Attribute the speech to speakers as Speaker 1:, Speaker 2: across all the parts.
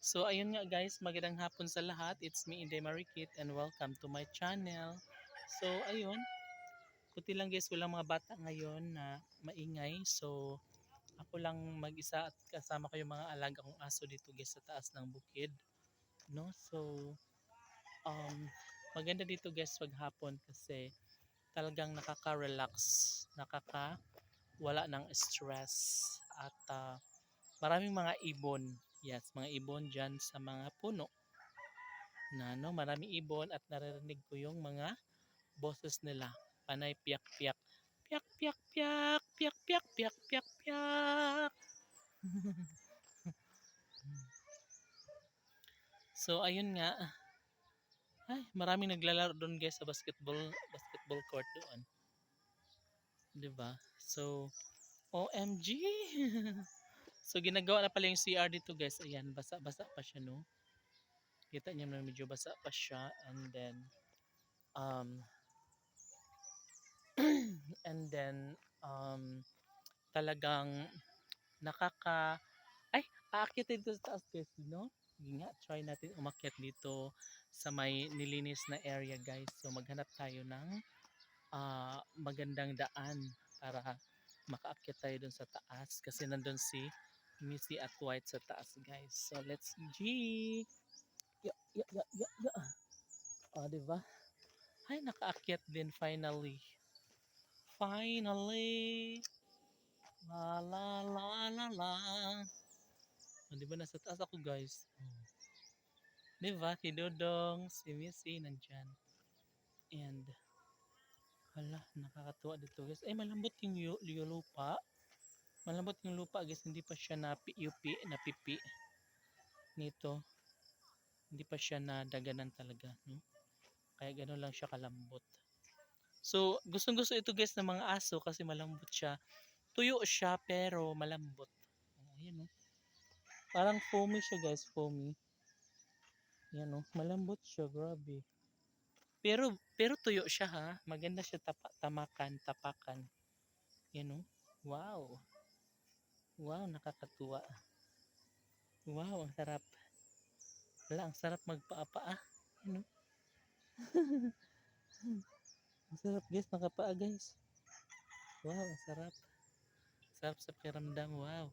Speaker 1: So ayun nga guys, magandang hapon sa lahat. It's me, Inday Marikit, and welcome to my channel. So ayun, kuti lang guys, walang mga bata ngayon na maingay. So ako lang mag-isa at kasama ko yung mga alaga kong aso dito guys sa taas ng bukid. No? So um, maganda dito guys pag hapon kasi talagang nakaka-relax, wala ng stress at maraming mga ibon. Yes, mga ibon dyan sa mga puno na no, maraming ibon at naririnig ko yung mga boses nila. Panay piyak-piyak. Piyak-piyak-piyak, piyak-piyak-piyak, piyak-piyak. So ayun nga, ay maraming naglalaro doon guys sa basketball court doon, 'di ba? So OMG. So ginagawa na pala yung CR dito guys. Ayan, basa-basa pa siya no. Kita niyo na medyo basa pa siya and then um and then talagang nakaka ay aakyat dito sa taas guys no. Sige nga, try natin umakyat dito sa may nilinis na area guys. So maghanap tayo ng magandang daan para makaakyat tayo dun sa taas kasi nandun si Missy at White sa taas guys. So let's G. Ya ya ya ya ya. Diba? Ay nakaakyat din finally. Finally. La la la la la. Di ba nasa taas ako guys? Di ba? Si Dodong, si Missy nandyan. And hala, nakakatuwa dito guys. Ay malambot yung lupa. Malambot yung lupa guys. Hindi pa siya napipi nito. Hindi pa siya nadaganan talaga. No? Kaya gano'n lang siya kalambot. So, gustong gusto ito guys ng mga aso kasi malambot siya. Tuyo siya pero malambot. Ayan no. Parang foamy siya guys, foamy. Yan no, malambot siya, grabe. Pero tuyo siya ha. Maganda siya tapakan. Yan no. Wow. Wow, nakakatuwa. Wow, ang sarap. Wala, ang sarap magpaa-paa. Yan no. Ang sarap guys, nakapaa guys. Wow, ang sarap. Sarap sa pakiramdam, wow.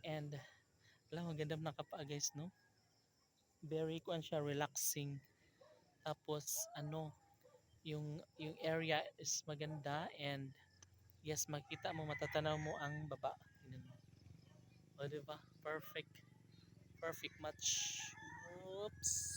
Speaker 1: And, wala, maganda nakapaa guys, no? Very kuan siya, relaxing. Tapos, yung area is maganda and yes, makita mo, matatanaw mo ang baba. Tingnan mo. O, diba? Perfect. Perfect match. Oops.